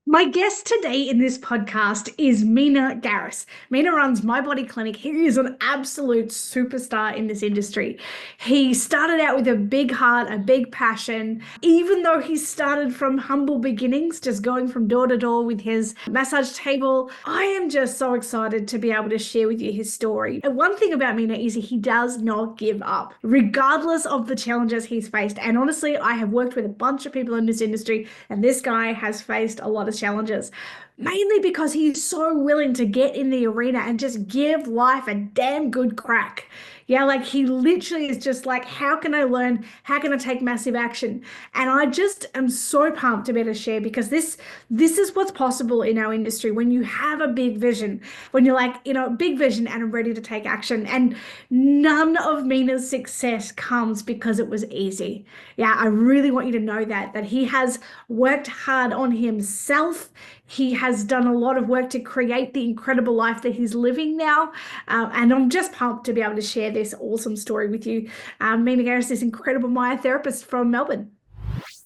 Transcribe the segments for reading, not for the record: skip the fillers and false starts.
My guest today in this podcast is Mina Garas. Mina runs My Body Clinic. He is an absolute superstar in this industry. He started out with a big heart, a big passion. Even though he started from humble beginnings, just going from door to door with his massage table, I am just so excited to be able to share with you his story. And one thing about Mina is he does not give up, regardless of the challenges he's faced. And honestly, I have worked with a bunch of people in this industry, and this guy has faced a lot of challenges, mainly because he's so willing to get in the arena and just give life a damn good crack. Yeah, like he literally is just like, how can I learn? How can I take massive action? And I just am so pumped to be able to share because this is what's possible in our industry when you have a big vision, when you're like, big vision and I'm ready to take action. And none of Mina's success comes because it was easy. Yeah, I really want you to know that he has worked hard on himself. He has done a lot of work to create the incredible life that he's living now. And I'm just pumped to be able to share this awesome story with you. Mina Garas is incredible myotherapist from Melbourne.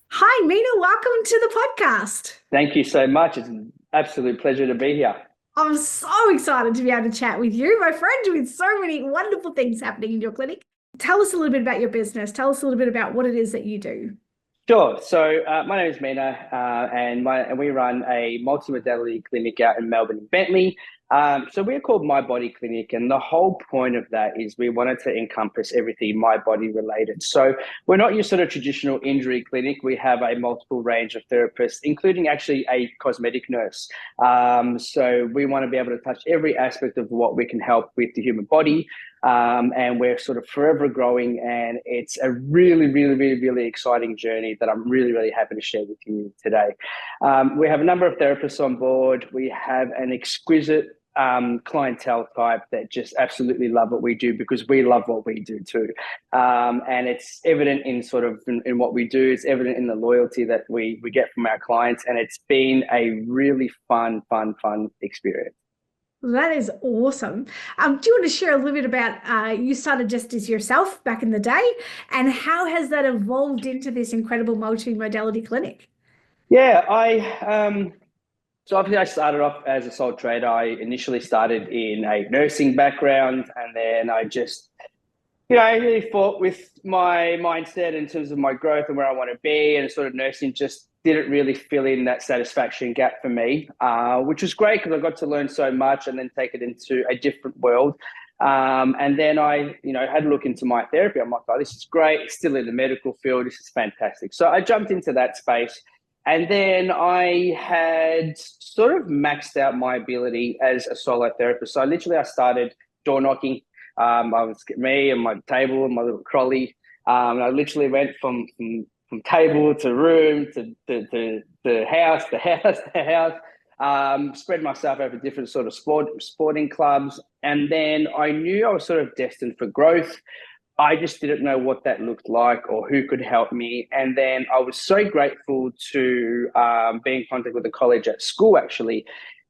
Hi, Mina. Welcome to the podcast. Thank you so much. It's an absolute pleasure to be here. I'm so excited to be able to chat with you, my friend, with so many wonderful things happening in your clinic. Tell us a little bit about your business. Tell us a little bit about what it is that you do. Sure. So my name is Mina, and we run a multimodality clinic out in Melbourne and Bentley. So we're called My Body Clinic, and the whole point of that is we wanted to encompass everything my body related. So we're not your sort of traditional injury clinic. We have a multiple range of therapists, including actually a cosmetic nurse. So we want to be able to touch every aspect of what we can help with the human body. And we're sort of forever growing, and it's a really, really, really, really exciting journey that I'm really, really happy to share with you today. We have a number of therapists on board. We have an exquisite clientele type that just absolutely love what we do because we love what we do too. And it's evident in sort of in what we do. It's evident in the loyalty that we get from our clients, and it's been a really fun experience. That is awesome. Do you want to share a little bit about you started just as yourself back in the day, and how has that evolved into this incredible multi-modality clinic? Yeah, so obviously I started off as a sole trader. I initially started in a nursing background, and then I just, I really fought with my mindset in terms of my growth and where I want to be, and sort of nursing just didn't really fill in that satisfaction gap for me, which was great because I got to learn so much and then take it into a different world. And then I, had a look into my therapy. I'm like, oh, this is great. It's still in the medical field. This is fantastic. So I jumped into that space. And then I had sort of maxed out my ability as a solo therapist. So I started door knocking. I was me and my table and my little trolley. And I literally went from table to room to house to house to house. Spread myself over different sort of sporting clubs. And then I knew I was sort of destined for growth. I just didn't know what that looked like or who could help me. And then I was so grateful to be in contact with a college at school, actually.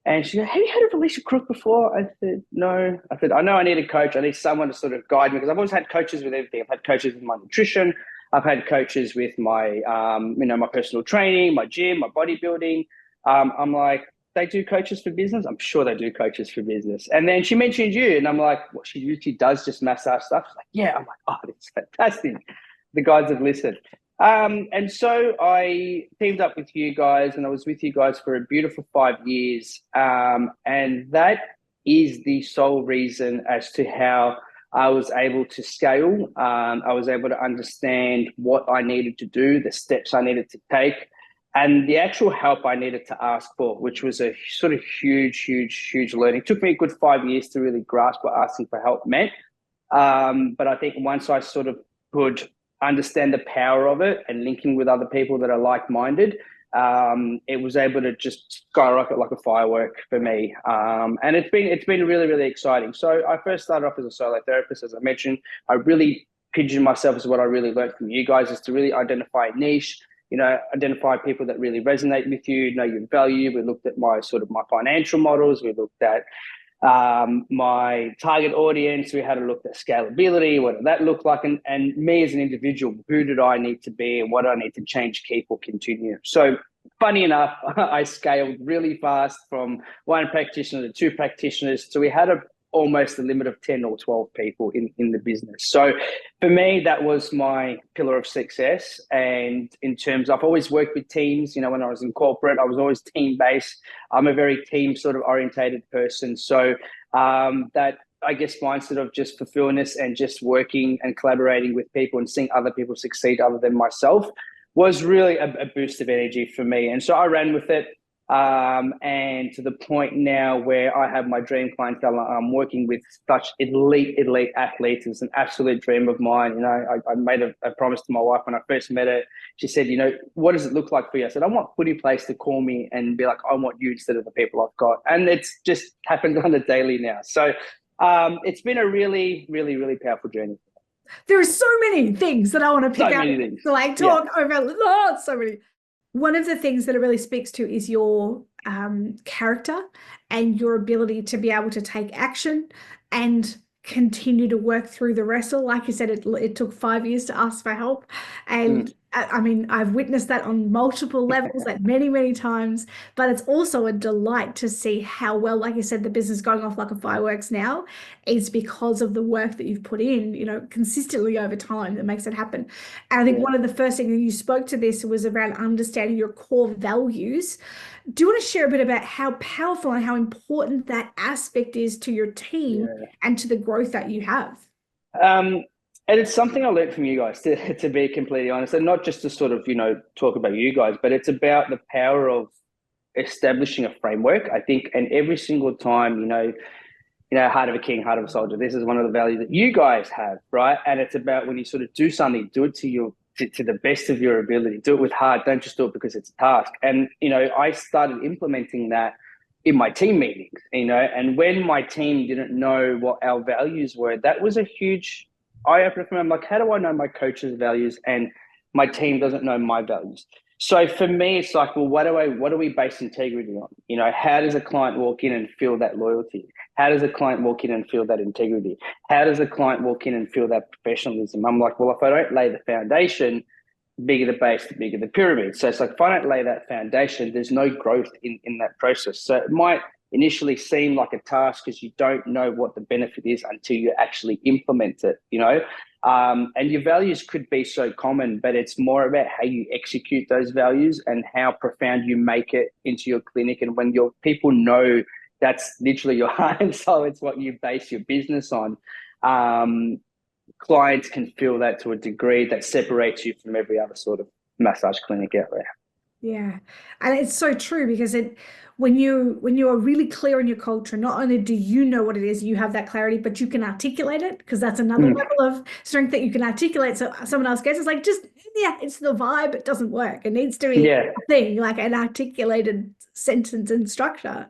And she said, have you heard of Alicia Crook before? I said, no. I said, I know I need a coach. I need someone to sort of guide me because I've always had coaches with everything. I've had coaches with my nutrition. I've had coaches with my, my personal training, my gym, my bodybuilding. I'm like, they do coaches for business? I'm sure they do coaches for business. And then she mentioned you, and I'm like, well, she usually does just massage stuff. She's like, yeah. I'm like, oh, that's fantastic. The guys have listened. And so I teamed up with you guys, and I was with you guys for a beautiful 5 years. And that is the sole reason as to how I was able to scale. I was able to understand what I needed to do, the steps I needed to take, and the actual help I needed to ask for, which was a sort of huge learning. It took me a good 5 years to really grasp what asking for help meant. But I think once I sort of could understand the power of it and linking with other people that are like-minded, it was able to just skyrocket like a firework for me. And it's been really exciting. So I first started off as a solo therapist, as I mentioned. I really pigeoned myself as what I really learned from you guys is to really identify a niche, identify people that really resonate with you, know your value. We looked at my financial models. We looked at my target audience. We had a look at scalability, what did that look like, and me as an individual, who did I need to be and what do I need to change, keep, or continue. So funny enough, I scaled really fast from one practitioner to two practitioners. So we had almost a limit of 10 or 12 people in the business. So for me, that was my pillar of success. And in terms, I've always worked with teams. When I was in corporate, I was always team based. I'm a very team sort of orientated person. So that, I guess, mindset of just fulfillment and just working and collaborating with people and seeing other people succeed other than myself was really a boost of energy for me. And so I ran with it. And to the point now where I have my dream clientele, I'm working with such elite athletes. It's an absolute dream of mine. I made a promise to my wife when I first met her. She said, what does it look like for you? I said, I want Footy Place to call me and be like, I want you instead of the people I've got. And it's just happened on the daily now. So it's been a really, really, really powerful journey. There are so many things that I want to pick out to like talk over. So many. One of the things that it really speaks to is your character and your ability to be able to take action and continue to work through the wrestle. Like you said, it took 5 years to ask for help. And I mean, I've witnessed that on multiple levels, like many, many times, but it's also a delight to see how well, like you said, the business going off like a fireworks now is because of the work that you've put in, consistently over time that makes it happen. And I think one of the first things you spoke to this was around understanding your core values. Do you want to share a bit about how powerful and how important that aspect is to your team and to the growth that you have? And it's something I learned from you guys, to be completely honest, and not just to sort of, talk about you guys, but it's about the power of establishing a framework, I think. And every single time, heart of a king, heart of a soldier, this is one of the values that you guys have, right? And it's about when you sort of do something, do it to the best of your ability, do it with heart, don't just do it because it's a task. And, I started implementing that in my team meetings, and when my team didn't know what our values were, that was a huge eye-opener for me. I'm like, how do I know my coach's values and my team doesn't know my values? So for me, it's like, well, what do we base integrity on? How does a client walk in and feel that loyalty? How does a client walk in and feel that integrity? How does a client walk in and feel that professionalism? I'm like, well, if I don't lay the foundation, bigger the base, the bigger the pyramid. So it's like, if I don't lay that foundation, there's no growth in that process. So it might initially seem like a task because you don't know what the benefit is until you actually implement it, and your values could be so common, but it's more about how you execute those values and how profound you make it into your clinic. And when your people know that's literally your heart and soul, it's what you base your business on, clients can feel that to a degree that separates you from every other sort of massage clinic out there. Yeah. And it's so true because when you are really clear in your culture, not only do you know what it is, you have that clarity, but you can articulate it, because that's another level of strength that you can articulate. So someone else gets it's like, it's the vibe. It doesn't work. It needs to be a thing, like an articulated sentence and structure.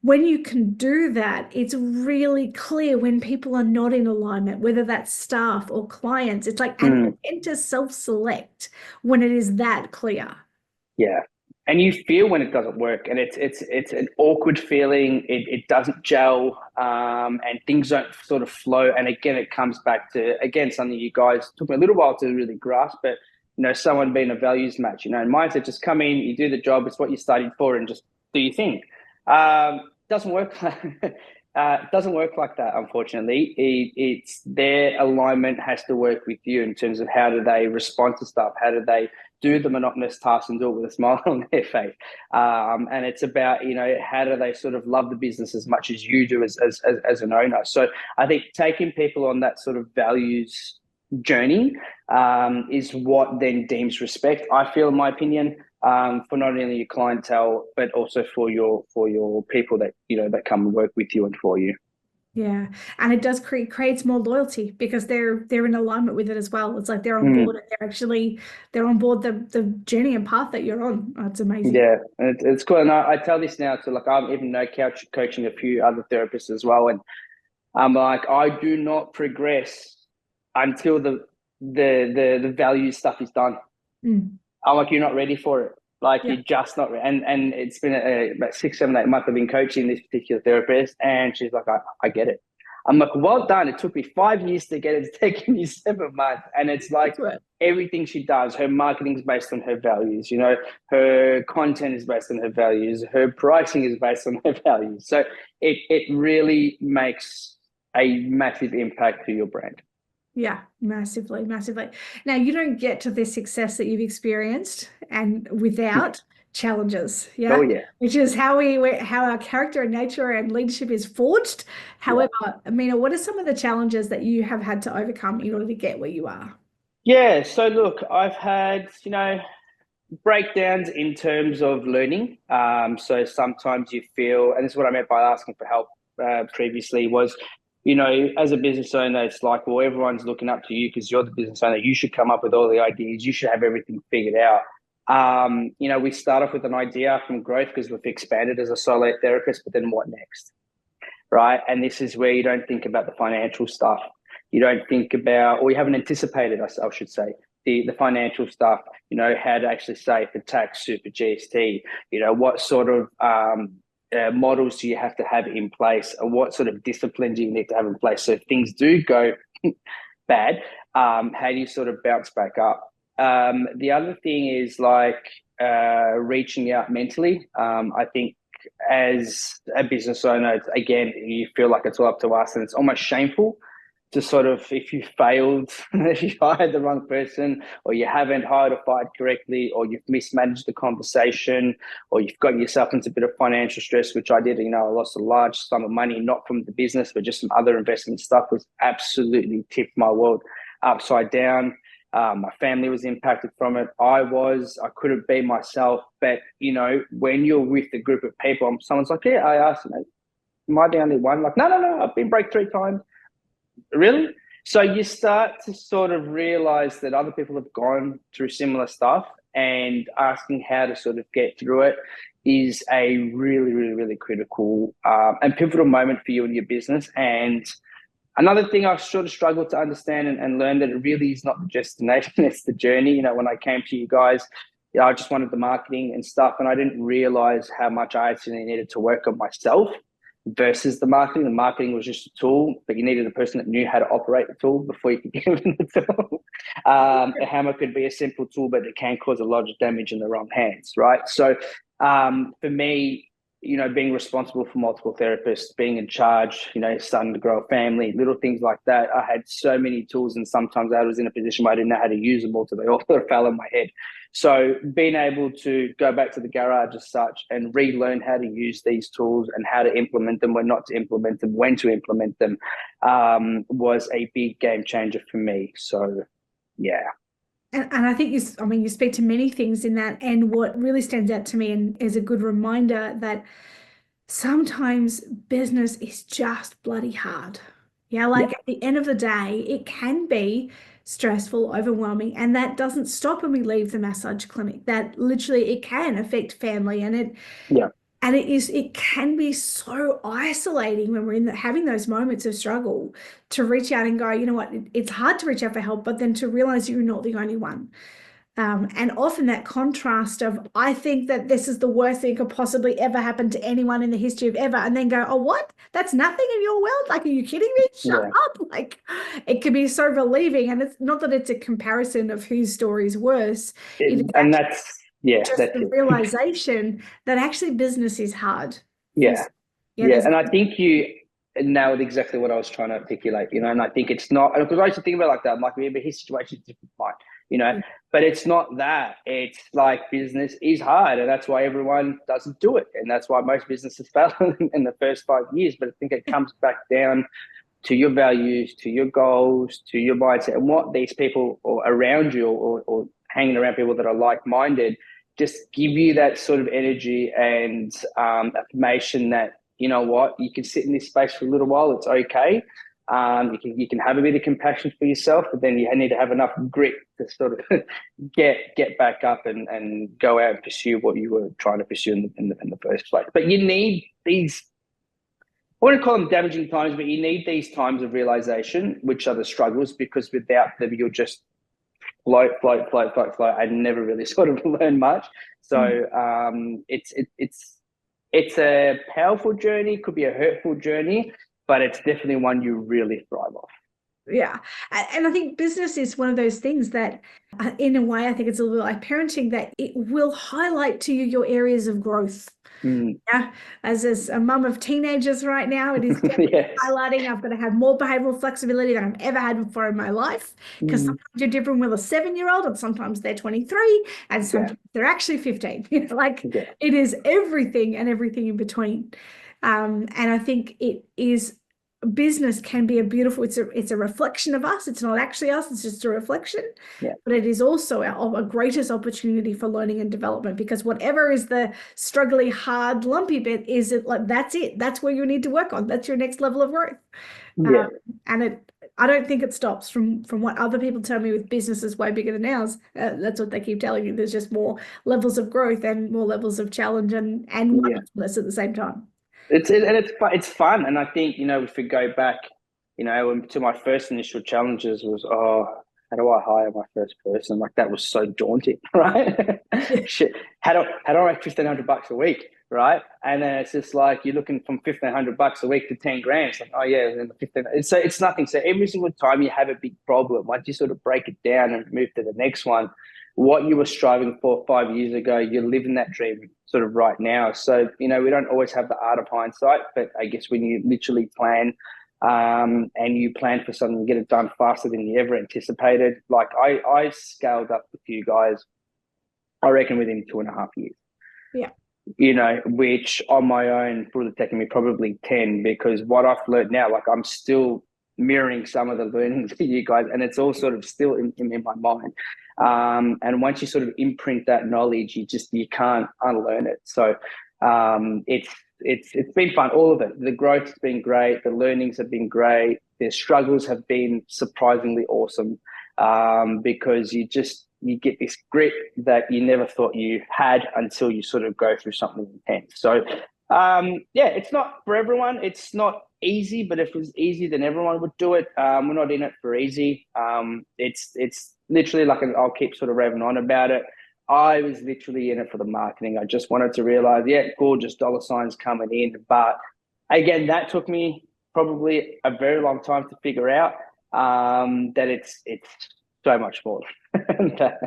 When you can do that, it's really clear when people are not in alignment, whether that's staff or clients. It's like, and they tend to self-select when it is that clear. Yeah. And you feel when it doesn't work, and it's an awkward feeling. It doesn't gel, and things don't sort of flow. And again, it comes back to, something you guys took me a little while to really grasp, but someone being a values match, and mindset, just come in, you do the job, it's what you studied for, and just do your thing. Doesn't work. Doesn't work like that, unfortunately. It's their alignment has to work with you in terms of how do they respond to stuff, how do they do the monotonous tasks and do it with a smile on their face. And it's about, how do they sort of love the business as much as you do as an owner. So I think taking people on that sort of values journey is what then deems respect, I feel, in my opinion, for not only your clientele, but also for your people that, that come and work with you and for you. Yeah. And it does creates more loyalty because they're in alignment with it as well. It's like they're on board and they're on board the journey and path that you're on. Oh, it's amazing. Yeah. And it's cool. And I tell this now to, like, I'm even coaching a few other therapists as well. And I'm like, I do not progress until the value stuff is done. I'm like, you're not ready for it. Like, you're just not ready. And it's been about 6, 7, 8 months I've been coaching this particular therapist, and she's like, I get it. I'm like, well done. It took me 5 years to get it. It's taken you 7 months. And it's like everything she does, her marketing is based on her values. You know, her content is based on her values. Her pricing is based on her values. So it really makes a massive impact to your brand. Yeah, massively, massively. Now, you don't get to the success that you've experienced and without challenges, Oh, yeah, yeah. which is how our character and nature and leadership is forged. Yeah. However, Amina, what are some of the challenges that you have had to overcome in order to get where you are? Yeah. So look, I've had, breakdowns in terms of learning. So sometimes you feel, and this is what I meant by asking for help previously, was, as a business owner, it's like, well, everyone's looking up to you because you're the business owner. You should come up with all the ideas. You should have everything figured out. We start off with an idea from growth because we've expanded as a solo therapist, but then what next? Right. And this is where you don't think about the financial stuff. You don't think about, or you haven't anticipated, I should say, the financial stuff, how to actually save for tax, super, GST, what sort of models do you have to have in place, and what sort of discipline do you need to have in place? So if things do go bad, how do you sort of bounce back up? The other thing is like reaching out mentally. I think as a business owner, again, you feel like it's all up to us, and it's almost shameful to sort of, if you failed, if you hired the wrong person, or you haven't hired or fired correctly, or you've mismanaged the conversation, or you've got yourself into a bit of financial stress, which I did. I lost a large sum of money, not from the business, but just some other investment stuff, was absolutely tipped my world upside down. My family was impacted from it. I couldn't be myself. But, when you're with a group of people, someone's like, yeah, I asked, am I the only one? Like, no, I've been broke 3 times. Really? So you start to sort of realize that other people have gone through similar stuff, and asking how to sort of get through it is a really, really, really critical and pivotal moment for you and your business. And another thing I sort of struggled to understand and learn, that it really is not the destination, it's the journey. When I came to you guys, I just wanted the marketing and stuff, and I didn't realize how much I actually needed to work on myself versus the marketing. The marketing was just a tool, but you needed a person that knew how to operate the tool before you could give them the tool. A hammer could be a simple tool, but it can cause a lot of damage in the wrong hands, right? So for me, being responsible for multiple therapists, being in charge, starting to grow a family, little things like that. I had so many tools, and sometimes I was in a position where I didn't know how to use them all, so they all fell on my head. So being able to go back to the garage as such and relearn how to use these tools and how to implement them, when not to implement them, when to implement them, was a big game changer for me. So, yeah. And I think you speak to many things in that. And what really stands out to me and is a good reminder that sometimes business is just bloody hard. Yeah, Yeah. like at the end of the day, it can be stressful, overwhelming, and that doesn't stop when we leave the massage clinic. That literally it can affect family, and Yeah. it can be so isolating when we're having those moments of struggle to reach out and go, you know what, it's hard to reach out for help, but then to realize you're not the only one. And often that contrast of, I think that this is the worst thing could possibly ever happen to anyone in the history of ever, and then go, oh, what? That's nothing in your world? Like, are you kidding me? Shut Yeah. up. Like, it can be so relieving. And it's not that it's a comparison of whose story is worse. It is And actually that's just the it. realization that actually business is hard. Yeah. Yeah, Yeah. there's And I think you nailed exactly what I was trying to articulate, and I think it's not, because I used to think about it like that. I'm like, yeah, but his situation is different, fine, but it's not that. It's like business is hard, and that's why everyone doesn't do it. And that's why most businesses fail in the first 5 years. But I think it comes back down to your values, to your goals, to your mindset, and what these people or around you, or hanging around people that are like-minded, just give you that sort of energy and affirmation that, you know what, you can sit in this space for a little while. It's okay. You can have a bit of compassion for yourself, but then you need to have enough grit to sort of get back up and go out and pursue what you were trying to pursue in the first place. But you need these, I wouldn't call them damaging times, but you need these times of realization, which are the struggles, because without them, you'll just float, and never really sort of learn much. So it's a powerful journey, could be a hurtful journey, but it's definitely one you really thrive off. Yeah. And I think business is one of those things that, in a way, I think it's a little like parenting, that it will highlight to you your areas of growth. Mm. Yeah. As a mum of teenagers right now, it is definitely Yes. highlighting. I've got to have more behavioral flexibility than I've ever had before in my life. Because Mm. sometimes you're different with a 7-year-old, and sometimes they're 23, and Yeah. sometimes they're actually 15. Like Yeah. it is everything and everything in between. And I think it is business can be a beautiful, it's a reflection of us. It's not actually us, it's just a reflection. Yeah. But it is also a greatest opportunity for learning and development, because whatever is the struggly, hard, lumpy bit, is it like that's it. That's where you need to work on. That's your next level of growth. Yeah. Um, and I don't think it stops from what other people tell me with businesses way bigger than ours. That's what they keep telling me. There's just more levels of growth and more levels of challenge and Yeah. wonderfulness at the same time. And it's fun, and I think if we go back, to my first initial challenges was, how do I hire my first person? Like that was so daunting, right? Yeah. Shit, how do I make $1,500 a week, right? And then it's just like you're looking from $1,500 a week to 10 grand. It's like, oh yeah, and then the 15. So it's nothing. So every single time you have a big problem, once you sort of break it down and move to the next one, what you were striving for 5 years ago, you're living that dream sort of right now. So, we don't always have the art of hindsight, but I guess when you literally plan and you plan for something, you get it done faster than you ever anticipated. Like I scaled up with you guys, I reckon within 2.5 years. Yeah. Which on my own would have taken me probably 10, because what I've learned now, like I'm still mirroring some of the learnings of you guys, and it's all sort of still in my mind. And once you sort of imprint that knowledge, you can't unlearn it. So it's been fun, all of it. The growth has been great, the learnings have been great, the struggles have been surprisingly awesome, because you get this grit that you never thought you had until you sort of go through something intense. So yeah, it's not for everyone. It's not easy, but if it was easy, then everyone would do it. We're not in it for easy. It's literally like I'll keep sort of raving on about it. I was literally in it for the marketing. I just wanted to realize, yeah, gorgeous dollar signs coming in. But again, that took me probably a very long time to figure out that it's so much more than that.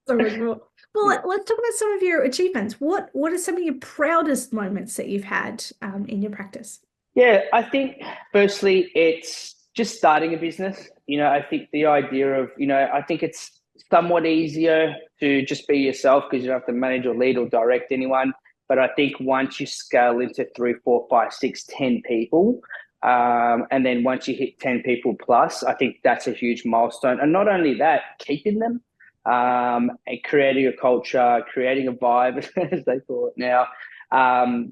So much more. Well, Yeah. let's talk about some of your achievements. What are some of your proudest moments that you've had in your practice? Yeah, I think firstly, it's just starting a business. I think the idea of, I think it's somewhat easier to just be yourself because you don't have to manage or lead or direct anyone. But I think once you scale into 3, 4, 5, 6, 10 people, and then once you hit 10 people plus, I think that's a huge milestone. And not only that, keeping them, and creating a culture, creating a vibe, as they call it now,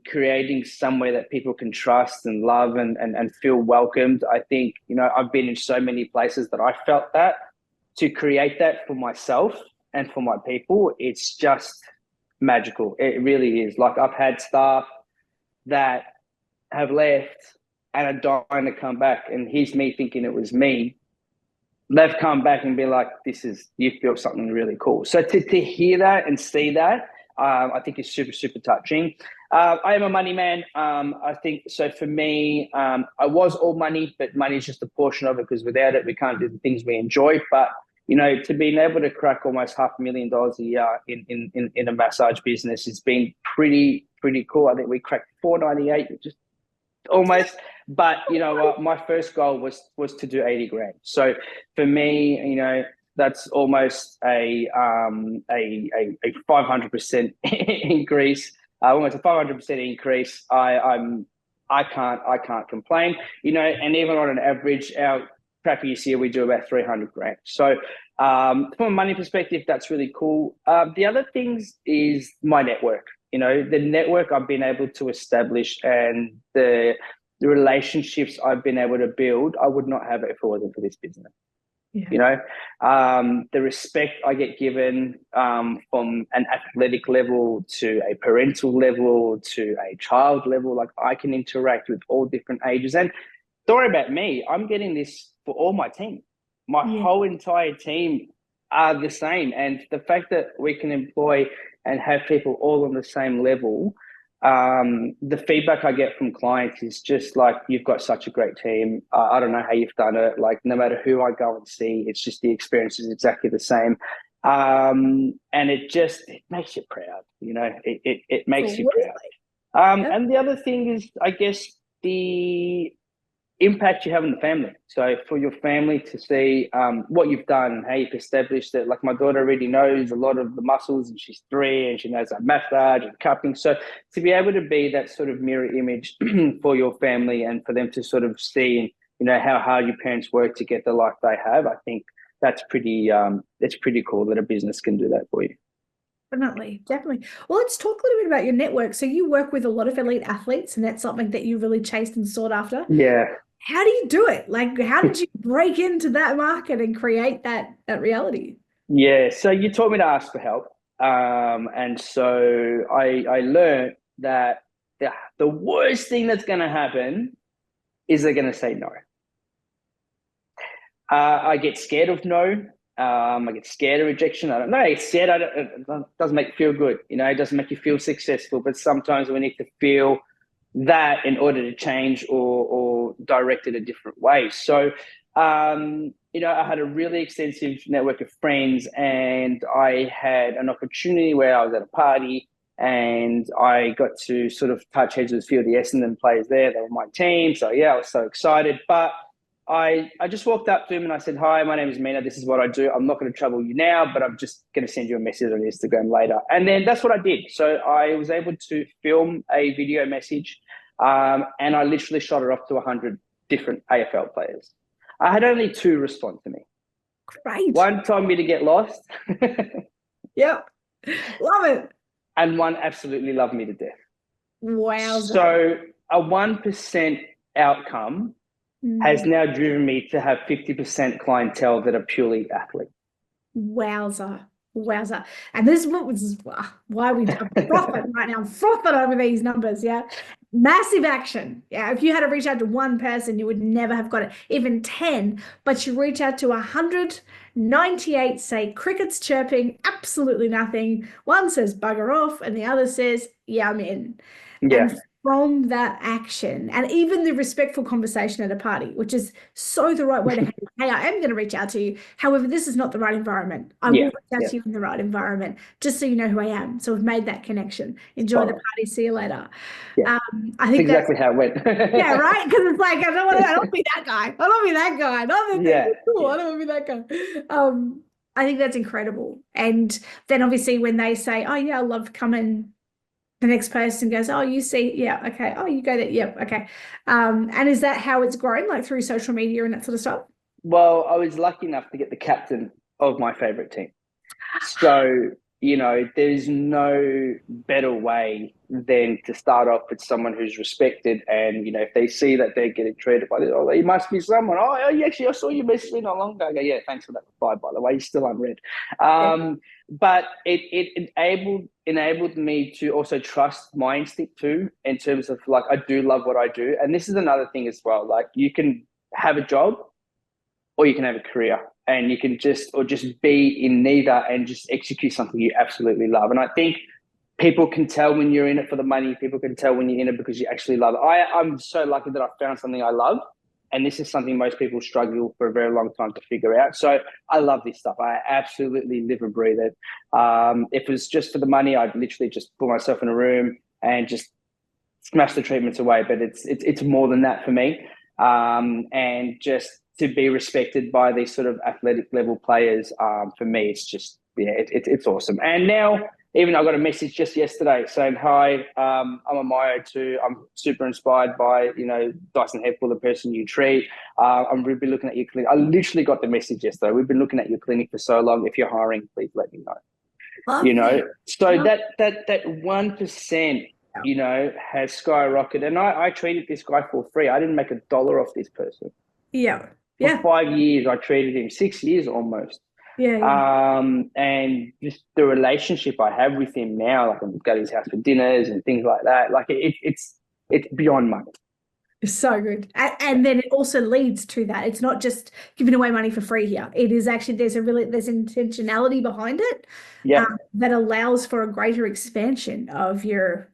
creating somewhere that people can trust and love and feel welcomed. I think, I've been in so many places that I felt that. To create that for myself and for my people, it's just magical. It really is. Like I've had staff that have left and are dying to come back, and here's me thinking it was me. They've come back and been like, you built something really cool. So to hear that and see that, I think is super, super touching. I am a money man. I think so for me, I was all money, but money is just a portion of it, because without it, we can't do the things we enjoy. But, to being able to crack almost $500,000 a year in a massage business, it's been pretty, pretty cool. I think we cracked 498, which is almost. But you know what, my first goal was to do 80 grand. So for me, that's almost a 500% increase, almost a 500% increase. I can't complain, and even on an average, our crappiest year we do about 300 grand. So from a money perspective, that's really cool. The other things is my network. The network I've been able to establish, and the relationships I've been able to build, I would not have it if it wasn't for this business. Yeah. The respect I get given, from an athletic level to a parental level to a child level, like I can interact with all different ages. And don't worry about me, I'm getting this for all my team. My Yeah. whole entire team are the same. And the fact that we can employ and have people all on the same level, The feedback I get from clients is just like, you've got such a great team. I don't know how you've done it. Like, no matter who I go and see, it's just the experience is exactly the same. And it makes you proud, it makes you proud. Absolutely. Yep. And the other thing is, I guess, the impact you have on the family. So for your family to see what you've done, how you've established it. Like, my daughter already knows a lot of the muscles, and she's 3, and she knows that massage and cupping. So to be able to be that sort of mirror image for your family, and for them to sort of see, how hard your parents work to get the life they have, I think it's pretty cool that a business can do that for you. Definitely, definitely. Well, let's talk a little bit about your network. So you work with a lot of elite athletes, and that's something that you really chased and sought after. Yeah. How do you do it? Like, how did you break into that market and create that reality? Yeah, so you taught me to ask for help, and so I learned that the worst thing that's going to happen is they're going to say no. I get scared of no. I get scared of rejection. I don't know. I get scared. It doesn't make you feel good. It doesn't make you feel successful. But sometimes we need to feel that in order to change, or direct it a different way. So, I had a really extensive network of friends, and I had an opportunity where I was at a party, and I got to sort of touch heads with a few of the Essendon players there. They were my team. So, yeah, I was so excited. But I just walked up to him and I said, "Hi, my name is Mina. This is what I do. I'm not going to trouble you now, but I'm just going to send you a message on Instagram later." And then that's what I did. So I was able to film a video message, and I literally shot it off to 100 different AFL players. I had only 2 respond to me. Great. One told me to get lost, Yep. Love it. and one absolutely loved me to death. Wow. So a 1% outcome has now driven me to have 50% clientele that are purely athlete. Wowza. Wowza. And this is why we are frothing right now. I'm frothing over these numbers. Yeah. Massive action. Yeah. If you had to reach out to one person, you would never have got it, even 10, but you reach out to 198, say crickets chirping, absolutely nothing. One says bugger off, and the other says, yeah, I'm in. Yeah. And from that action, and even the respectful conversation at a party, which is so the right way to handle, hey, I am going to reach out to you. However, this is not the right environment. I will reach out to you in the right environment, just so you know who I am. So we've made that connection. Enjoy the party. See you later. Yeah. I think that's exactly how it went. yeah, right. Because it's like, I don't want to be that guy. I don't want to be that guy. Not that cool. I don't want to be that guy. I think that's incredible. And then obviously when they say, "Oh yeah, I love coming," the next person goes, "Oh, you see, yeah, okay. Oh, you go there, yeah, okay." And is that how it's grown, like through social media and that sort of stuff? Well, I was lucky enough to get the captain of my favorite team. So, there's no better way than to start off with someone who's respected. And, if they see that they're getting treated by this, oh, you must be someone. Oh, actually, I saw you message me not long ago. I go, yeah, thanks for that reply, by the way. You're still unread. But it enabled me to also trust my instinct too, in terms of, like, I do love what I do. And this is another thing as well. Like, you can have a job, or you can have a career, and you can just be in neither and just execute something you absolutely love. And I think people can tell when you're in it for the money. People can tell when you're in it because you actually love it. I'm so lucky that I found something I love. And this is something most people struggle for a very long time to figure out. So I love this stuff. I absolutely live and breathe it. If it was just for the money, I'd literally just put myself in a room and just smash the treatments away. But it's more than that for me. And just to be respected by these sort of athletic level players, for me, it's just, it's awesome. And now, even I got a message just yesterday saying, "Hi, I'm a Myo too. I'm super inspired by, Dyson Heckle, the person you treat. I'm really looking at your clinic." I literally got the message yesterday. "We've been looking at your clinic for so long. If you're hiring, please let me know." So that 1%, has skyrocketed. And I treated this guy for free. I didn't make $1 off this person. Yeah. For 5 years, I treated him, 6 years almost. And just the relationship I have with him now, like, I go to his house for dinners and things like that. Like, it's beyond money. So good. And then it also leads to that. It's not just giving away money for free here. It is actually, there's intentionality behind it, Yeah, that allows for a greater expansion of your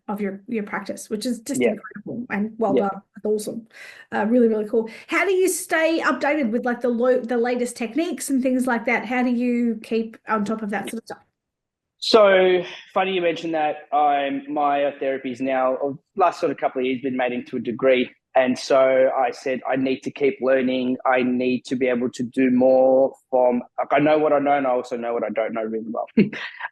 practice, which is just yeah, incredible and well yeah. done. That's awesome. Really, really cool. How do you stay updated with like the latest techniques and things like that? How do you keep on top of that sort of stuff? So funny you mentioned that. My therapy is now, or last sort of couple of years, been made into a degree, and so I said I need to keep learning. I need to be able to do more. From like I know what I know, and I also know what I don't know really well.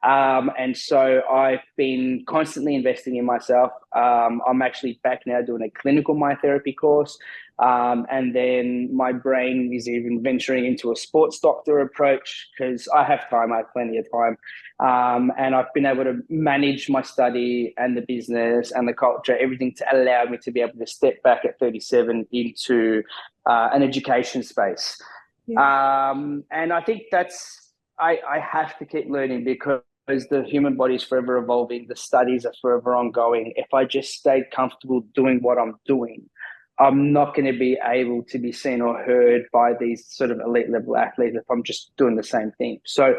And so I've been constantly investing in myself. I'm actually back now doing a clinical myotherapy course. And then my brain is even venturing into a sports doctor approach because I have time, I have plenty of time. And I've been able to manage my study and the business and the culture, everything to allow me to be able to step back at 37 into an education space. Yeah. And I think I have to keep learning because the human body is forever evolving, the studies are forever ongoing. If I just stay comfortable doing what I'm doing, I'm not going to be able to be seen or heard by these sort of elite level athletes if I'm just doing the same thing. So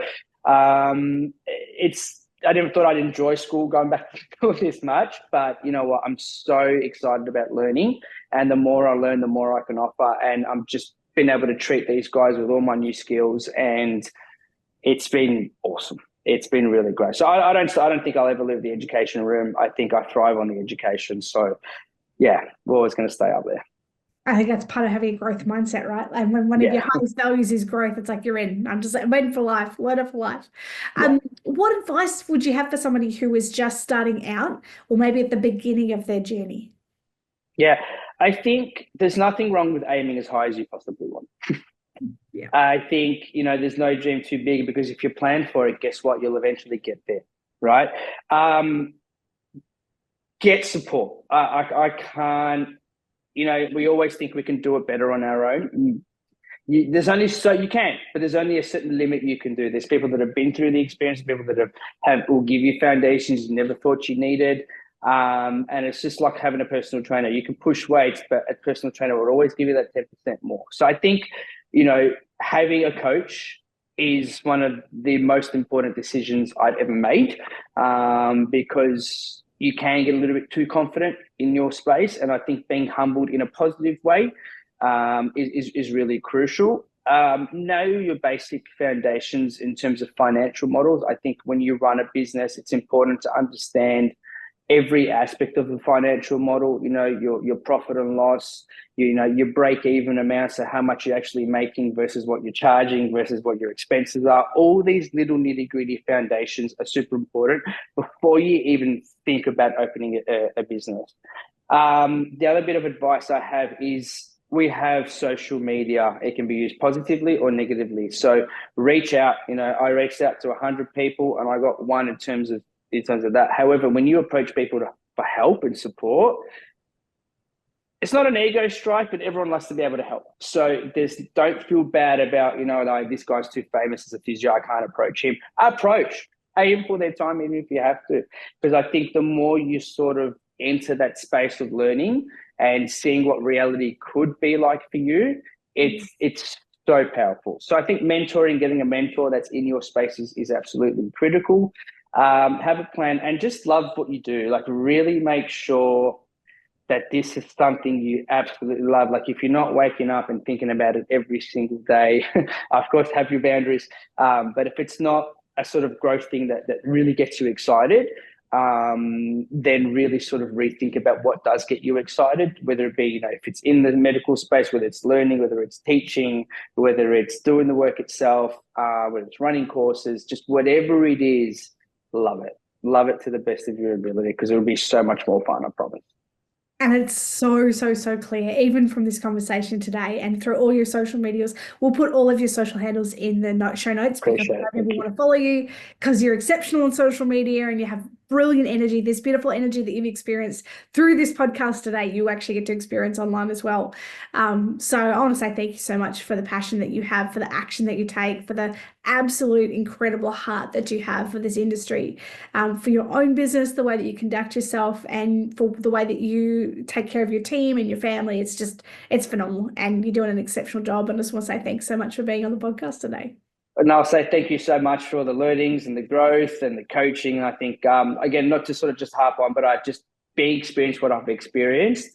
I never thought I'd enjoy school going back to school this much, but you know what? I'm so excited about learning, and the more I learn, the more I can offer. And I'm just been able to treat these guys with all my new skills, and it's been awesome. It's been really great. So I don't think I'll ever leave the education room. I think I thrive on the education. So yeah, we're always going to stay up there. I think that's part of having a growth mindset, right? And when one of your Yeah, highest values is growth, it's like you're in. I'm just like, I'm in for life, learner for life. yeah. What advice would you have for somebody who is just starting out or maybe at the beginning of their journey? Yeah, I think there's nothing wrong with aiming as high as you possibly want. Yeah. I think, there's no dream too big because if you plan for it, guess what? You'll eventually get there, right? Get support. I can't, we always think we can do it better on our own. There's only so you can, but there's only a certain limit you can do. There's people that have been through the experience, people that have will give you foundations you never thought you needed. And it's just like having a personal trainer. You can push weights, but a personal trainer will always give you that 10% more. So I think, having a coach is one of the most important decisions I've ever made, because you can get a little bit too confident in your space. And I think being humbled in a positive way is really crucial. Know your basic foundations in terms of financial models. I think when you run a business, it's important to understand every aspect of the financial model, your profit and loss, your break even amount, so how much you're actually making versus what you're charging versus what your expenses are. All these little nitty gritty foundations are super important before you even think about opening a business. The other bit of advice I have is we have social media. It can be used positively or negatively. So reach out. I reached out to 100 people and I got one in terms of that. However, when you approach people for help and support, it's not an ego strike, but everyone likes to be able to help. So don't feel bad about, like this guy's too famous as a physio, I can't approach him. Approach, pay him for their time, even if you have to. Because I think the more you sort of enter that space of learning and seeing what reality could be like for you, it's so powerful. So I think mentoring, getting a mentor that's in your space is absolutely critical. Have a plan and just love what you do. Like really make sure that this is something you absolutely love. Like if you're not waking up and thinking about it every single day, of course, have your boundaries. But if it's not a sort of growth thing that really gets you excited, then really sort of rethink about what does get you excited, whether it be, if it's in the medical space, whether it's learning, whether it's teaching, whether it's doing the work itself, whether it's running courses, just whatever it is, love it. Love it to the best of your ability because it will be so much more fun, I promise. And it's so, so, so clear, even from this conversation today and through all your social medias. We'll put all of your social handles in the show notes because Appreciate I it. don't ever Thank you. want to follow you because you're exceptional on social media and you have brilliant energy, this beautiful energy that you've experienced through this podcast today, you actually get to experience online as well. So I want to say thank you so much for the passion that you have, for the action that you take, for the absolute incredible heart that you have for this industry, for your own business, the way that you conduct yourself, and for the way that you take care of your team and your family. It's phenomenal, and you're doing an exceptional job. And I just want to say thanks so much for being on the podcast today. And I'll say thank you so much for the learnings and the growth and the coaching. I think, again, not to sort of just harp on, but I just being experienced what I've experienced.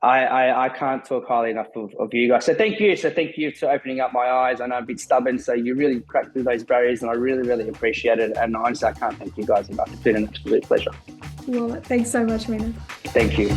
I can't talk highly enough of you guys. So thank you. So thank you for opening up my eyes. I know I'm a bit stubborn, so you really cracked through those barriers, and I really, really appreciate it. And honestly, I can't thank you guys enough. It's been an absolute pleasure. Well, thanks so much, Mina. Thank you.